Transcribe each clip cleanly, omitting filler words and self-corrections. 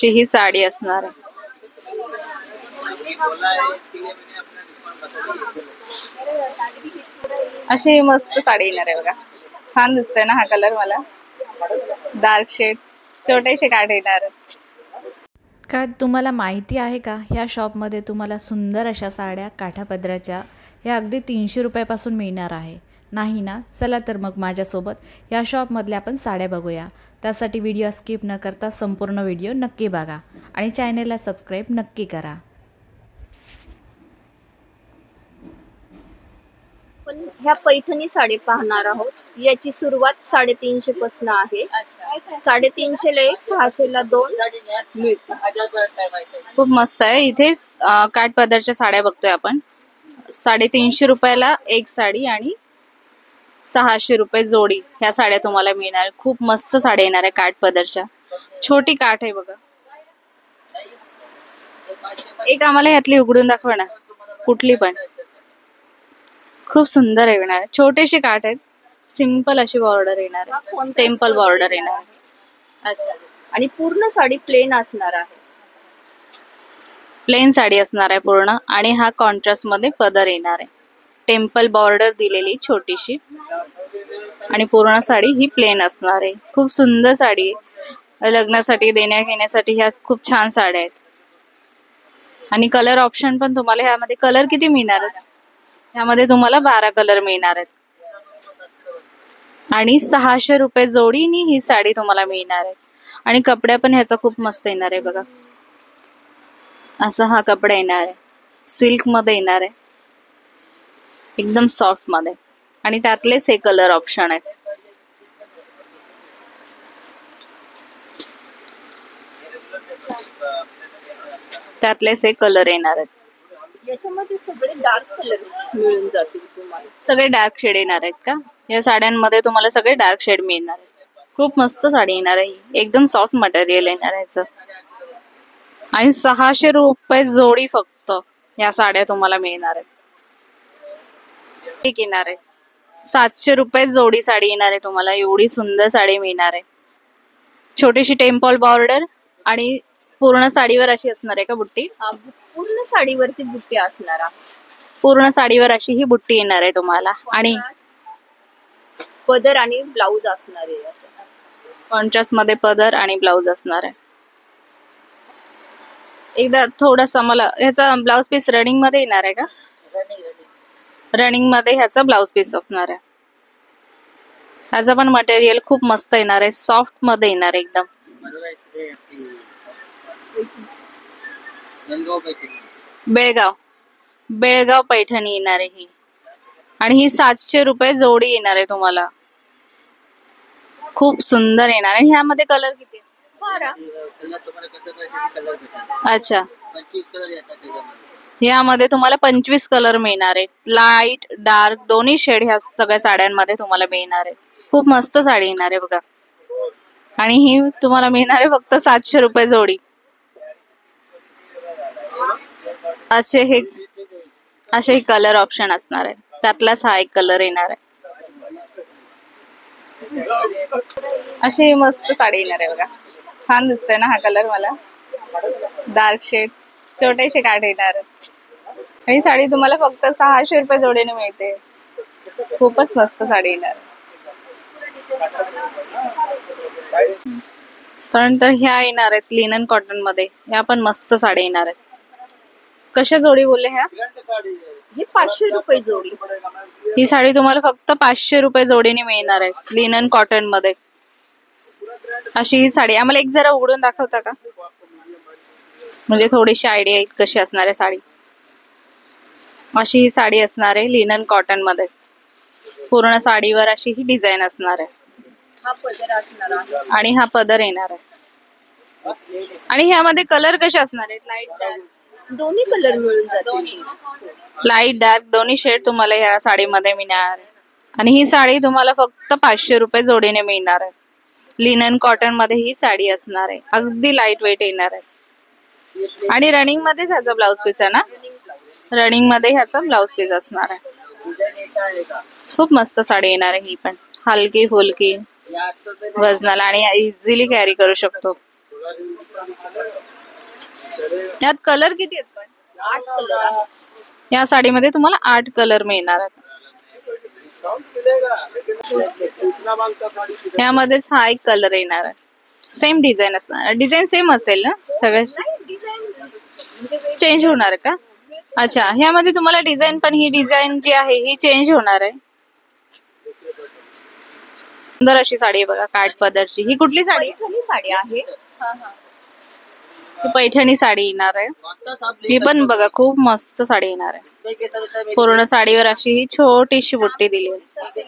अशी ही साडी असणार आहे। अशी मस्त साडी येणार आहे बघा, छान दिसतंय ना हा कलर मला, डार्क शेड, छोटेसे काठ येणार। का तुम्हाला माहिती आहे का, ह्या शॉपमध्ये तुम्हाला सुंदर अशा साड्या काठापदराच्या ह्या अगदी 300 रुपयापासून मिळणार आहे, नाही ना? चला तर मग माझ्यासोबत या शॉपमधल्या आपण साड्या बघूया। त्यासाठी व्हिडिओ स्किप न करता संपूर्ण व्हिडिओ नक्की बघा आणि चॅनलला सबस्क्राईब नक्की करा। पण ह्या पैठणी साडी पाहणार आहोत। याची सुरुवात 350 पासून आहे। 350 ला एक, 600 ला 2 मिळते। खूप मस्त आहे। इथे काठपदरच्या साड्या बघतोय आपण। 350 रुपयाला एक साडी आणि 600 रुपये जोडी ह्या साड्या तुम्हाला मिळणार। खूप मस्त साड्या येणार आहे काठपदरच्या, छोटी काठ आहे बघा। एक आम्हाला ह्यातली उघडून दाखवा ना, कुठली पण। खूप सुंदर आहे येणार, छोटेसे काठ आहेत, सिंपल अशी बॉर्डर येणार आहे, टेम्पल बॉर्डर येणार आहे। अच्छा, आणि पूर्ण साडी प्लेन असणार आहे। प्लेन साडी असणार आहे पूर्ण, आणि हा कॉन्ट्रास्ट मध्ये पदर येणार आहे, टेम्पल बॉर्डर दिलेली छोटीशी, आणि पूर्ण साडी ही प्लेन असणार आहे। खूप सुंदर साडी आहे, लग्नासाठी देण्या घेण्यासाठी ह्या खूप छान साड्या आहेत। आणि कलर ऑप्शन पण तुम्हाला ह्यामध्ये, कलर किती मिळणार आहेत यामध्ये तुम्हाला 12 कलर मिळणार आहेत। आणि 600 रुपये जोडीनी ही साडी तुम्हाला मिळणार आहे। आणि कपडा पण ह्याचा खूप मस्त येणार आहे बघा, असा हा कपडा येणार आहे, सिल्क मध्ये येणार आहे, एकदम सॉफ्ट मध्ये, आणि त्यातलेच हे कलर ऑप्शन आहेत। त्यातलेच हे कलर येणार आहेत। याच्यामध्ये सगळे डार्क कलर्स मिळून जातील तुम्हाला। सगळे डार्क शेड येणार आहेत का? या साड्यांमध्ये तुम्हाला सगळे डार्क शेड मिळणार आहेत। खूप मस्त साडी येणार आहे, एकदम सॉफ्ट मटेरियल येणार आहे याचं। आणि 600 रुपये जोडी फक्त या साड्या तुम्हाला मिळणार आहेत। ठीक येणार आहे, 700 रुपये जोडी साडी येणार आहे तुम्हाला। एवढी सुंदर साडी मिळणार आहे, छोटीशी टेम्पल बॉर्डर, आणि पूर्ण साडीवर अशी असणार आहे का बुट्टी? पूर्ण साडीवरती बुट्टी असणार आहे। पूर्ण साडीवर अशी ही बुट्टी येणार आहे तुम्हाला, आणि पदर आणि ब्लाउज असणार आहे याचं। कॉन्ट्रास्ट मध्ये पदर आणि ब्लाउज असणार आहे। एकदा थोडासा मला ह्याचा ब्लाउज पीस रनिंग मध्ये येणार आहे का? रनिंग मध्ये ह्याचा ब्लाउज पीस असणार आहे। ह्याचा पण मटेरियल खूप मस्त येणार आहे, सॉफ्ट मध्ये येणार आहे एकदम। बेळगाव पैठणी येणार आहे ही, आणि ही 700 रुपये जोडी येणार आहे तुम्हाला। खूप सुंदर येणार आहे। ह्यामध्ये कलर किती? 12। अच्छा, यामध्ये तुम्हाला 25 कलर मिळणार आहे, लाईट डार्क दोन्ही शेड ह्या सगळ्या साड्यांमध्ये तुम्हाला मिळणार आहे। खूप मस्त साडी येणार आहे बघा, आणि ही तुम्हाला मिळणार आहे फक्त 700 रुपये जोडी। असे कलर ऑप्शन असणार आहे, त्यातलाच हा एक कलर येणार आहे। अशी मस्त साडी येणार आहे बघा, छान दिसतंय ना हा कलर मला, डार्क शेड, छोटेसे काठ येणार। ही साडी तुम्हाला फक्त 600 रुपये जोडीने मिळते। खूपच मस्त साडी येणार। त्यानंतर ह्या येणार आहेत लिनन कॉटन मध्ये, ह्या पण मस्त साड्या येणार आहेत। कशा जोडी बोलले ह्या? हे 500 रुपये जोडी। ही साडी तुम्हाला फक्त 500 रुपये जोडीने मिळणार आहे, लिनन कॉटन मध्ये। अशी ही साडी आम्हाला एक जरा उघडून दाखवता का, म्हणजे थोडीशी आयडिया येईल कशी असणार आहे साडी। अशी ही साडी असणार आहे लिनन कॉटन मध्ये, पूर्ण साडीवर अशी ही डिझाईन असणार आहे। हा पदर असणार आहे, आणि हा पदर येणार आहे। आणि ह्यामध्ये कलर कसे असणार आहेत? लाईट डार्क दोन्ही कलर मिळून जातील। लाईट डार्क दोन्ही शेड तुम्हाला ह्या साडीमध्ये मिळणार आहे। आणि ही साडी तुम्हाला फक्त 500 रुपये जोडीने मिळणार आहे। लिनन कॉटन मध्ये ही साडी असणार आहे, अगदी लाईट वेट येणार आहे। आणि रनिंग मध्येच ह्याचा ब्लाउज पीस आहे ना, रनिंग मध्ये ह्याचा ब्लाउज पीस असणार आहे। खूप मस्त साडी येणार आहे ही पण, हलकी फुलकी वजनाला, आणि इझिली कॅरी करू शकतो। यात कलर किती आहेत पण? 8 कलर आहेत. या साडीमध्ये तुम्हाला 8 कलर मिळणार आहेत. यामध्येच हा एक कलर येणार आहे. सेम डिझाईन असणार. डिझाईन सेम असेल ना सगळ्या? डिझाईन चेंज होणार आहे का? अच्छा, ह्यामध्ये तुम्हाला डिझाईन पण ही डिझाईन जी आहे ही चेंज होणार आहे. सुंदर अशी साडी आहे बघा, काठ पदरची. ही कुठली साडी? पैठणी साडी आहे. ही पैठणी साडी येणार आहे. ही पण बघा खूप मस्त साडी येणार आहे. पूर्ण साडीवर अशी ही छोटीशी बुट्टी दिली आहे.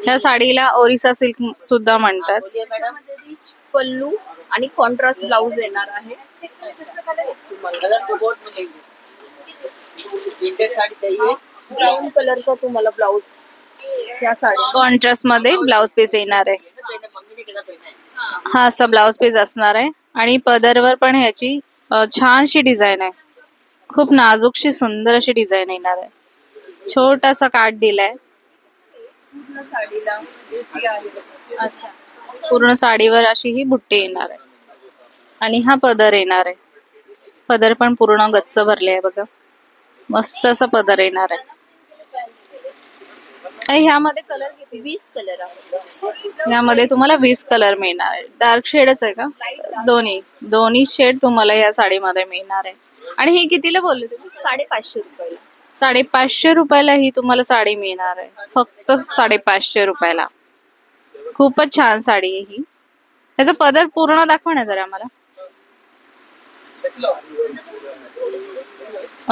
ह्या साडीला ओरिसा सिल्क सुद्धा म्हणतात. त्याच्यामध्ये रिच पल्लू आणि कॉन्ट्रास्ट ब्लाउज येणार आहे. ब्राऊन कलरचा तुम्हाला ब्लाउज या साडी कॉन्ट्रास्ट मध्ये ब्लाउज पीस येणार आहे. हा असा ब्लाउज पीस असणार आहे आणि पदरवर पण ह्याची छानशी डिझाईन आहे. खूप नाजूकशी सुंदर अशी डिझाईन येणार आहे. छोटासा काठ दिलाय. पूर्ण साडीला बुट्टी आहे. अच्छा, पूर्ण साडीवर अशी ही बुट्टी येणार आहे आणि हा पदर येणार आहे. पदर पण पूर्ण गच्च भरले आहे बघा. मस्त असा पदर येणार आहे. ह्यामध्ये कलर किती? 20 कलर आहेत. यामध्ये तुम्हाला 20 कलर मिळणार आहे. डार्क शेडच आहे का? दोन्ही शेड तुम्हाला या साडीमध्ये मिळणार आहे. आणि ही कितीला बोलले तुम्ही? 550 रुपयाला. 550 रुपयाला ही तुम्हाला साडी मिळणार आहे. फक्त 550 रुपयाला. खूपच छान साडी आहे ही. त्याचा पदर पूर्ण दाखवा ना जरा मला.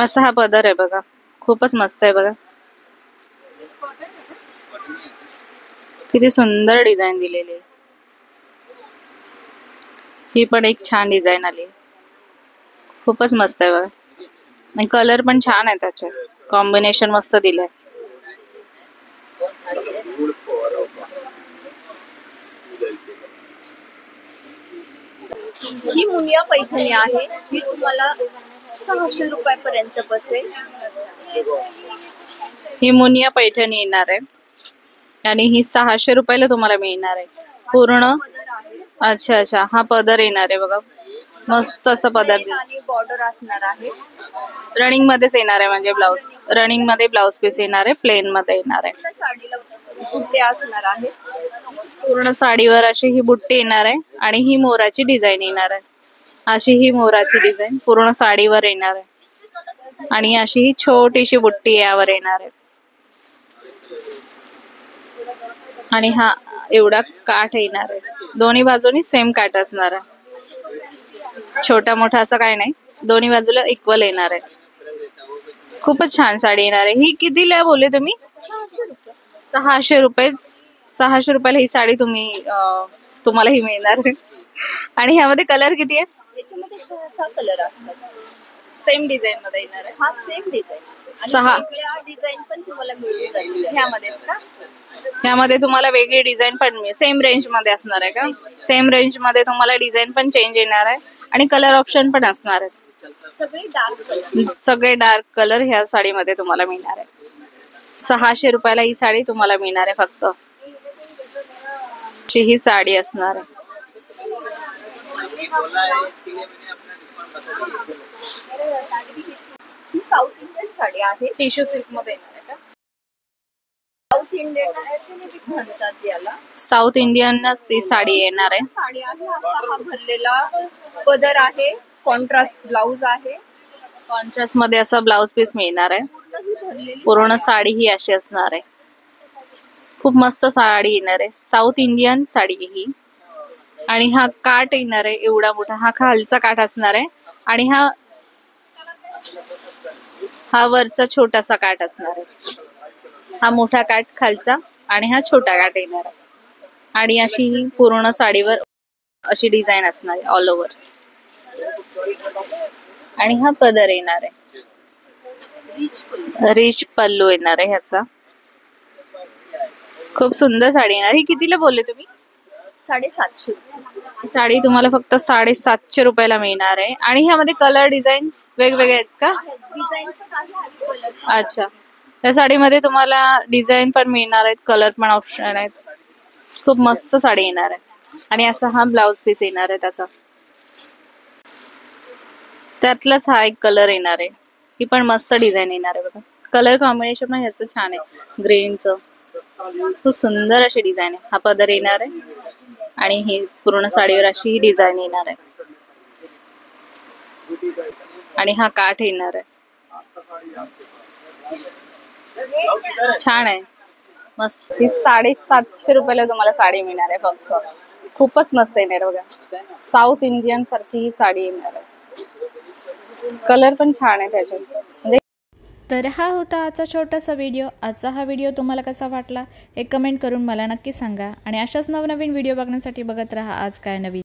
असा हा पदर आहे बघा. खूपच मस्त आहे बघा. किती सुंदर डिझाईन दिलेली आहे. ही पण एक छान डिझाईन आली. खूपच मस्त आहे बघा. आणि कलर पण छान आहे, त्याचे कॉम्बिनेशन मस्त दिलंय. ही मुनिया पैठणी आहे. ही तुम्हाला 600 रुपयापर्यंत बसेल. ही मुनिया पैठणी येणार आहे आणि ही 600 रुपयाला तुम्हाला मिळणार आहे. पूर्ण अच्छा अच्छा, हा पदर येणार आहे बघा. मस्त असं पदर आणि बॉर्डर असणार आहे. रनिंग मध्येच येणार आहे. म्हणजे ब्लाउज रनिंग मध्ये ब्लाउज पीस येणार आहे. प्लेन मध्ये येणार आहे. साडीला बुट्टे असणार आहे. पूर्ण साडीवर अशी ही बुट्टी येणार आहे आणि ही मोराची डिझाईन येणार आहे. अशी ही मोराची डिझाईन पूर्ण साडीवर येणार आहे आणि अशी ही छोटीशी बुट्टी यावर येणार आहे. आणि हा एवढा काठ येणार आहे. दोन्ही बाजूनी सेम काठ असणार आहे. छोटा मोठा असं काय नाही, दोन्ही बाजूला इक्वल येणार आहे. खूपच छान साडी येणार आहे. ही कितीला बोलले तुम्ही? 600 रुपये. 600 रुपयाला ही साडी तुम्हाला ही मिळणार आहे. आणि ह्यामध्ये कलर किती आहे? याच्यामध्ये 6 कलर असतात. सेम डिझाईन मध्ये येणार आहे. हा सेम डिझाईन. 6 डिझाईन पण तुम्हाला मिळून जाईल ह्यामध्येच का? ह्यामध्ये तुम्हाला वेगळी डिझाईन पण मिळेल. सेम रेंज मध्ये असणार आहे का? सेम रेंज मध्ये तुम्हाला डिझाईन पण चेंज येणार आहे आणि कलर ऑप्शन पण असणार आहे. सगळे डार्क कलर ह्या साडीमध्ये तुम्हाला मिळणार आहे. 600 रुपयाला ही साडी तुम्हाला मिळणार आहे फक्त. ही साडी असणार आहे. साऊथ इंडियन साडी आहे. टिश्यू सिल्क मध्ये येणार आहे का? साऊथ इंडियन म्हणतात याला. साऊथ इंडियन ही साडी येणार आहे. साडी आहे. असा हा भरलेला पदर आहे. कॉन्ट्रास्ट ब्लाउज आहे. कॉन्ट्रास्ट मध्ये असा ब्लाउज पीस मिळणार आहे. पूर्ण साडी ही अशी असणार आहे. खूप मस्त साडी येणार आहे. साऊथ इंडियन साडी ही. आणि हा काठ येणार आहे एवढा मोठा. हा खालचा काठ असणार आहे आणि हा वरचा छोटासा काठ असणार आहे. हा मोठा काठ खालचा आणि हा छोटा काठ येणार आहे. आणि अशी ही पूर्ण साडीवर अशी डिझाईन असणार आहे ऑल ओव्हर. आणि हा पदर येणार आहे. रिच पल्लू येणार आहे ह्याचा. खूप सुंदर साडी येणार. ही कितीला बोलले तुम्ही? 750. साडी तुम्हाला फक्त 750 रुपयाला मिळणार आहे. आणि ह्यामध्ये कलर डिझाईन वेगवेगळे आहेत का? डिझाईन अच्छा, या साडीमध्ये तुम्हाला डिझाईन पण मिळणार आहेत, कलर पण ऑप्शन आहेत. खूप मस्त साडी येणार आहे. आणि असा हा ब्लाउज पीस येणार आहे त्याचा. त्यातलाच हा एक कलर येणार आहे. ही पण मस्त डिझाईन येणार आहे बघा. कलर कॉम्बिनेशन पण ह्याचं छान आहे, ग्रीनचं. खूप सुंदर अशी डिझाईन आहे. हा पदर येणार आहे आणि ही पूर्ण साडीवर अशी ही डिझाईन येणार आहे. आणि हा काठ येणार आहे. छान आहे, मस्त. ही 750 रुपयाला तुम्हाला साडी मिळणार आहे फक्त. खूपच मस्त येणार बघा. साऊथ इंडियन सारखी ही साडी येणार आहे. कलर पण छान आहे त्याच्यात. म्हणजे तर हा होता आजचा छोटासा व्हिडिओ. आजचा हा व्हिडिओ तुम्हाला कसा वाटला एक कमेंट करून मला नक्की सांगा. आणि अशाच नवनवीन व्हिडिओ बघण्यासाठी बघत राहा आज काय नवीन.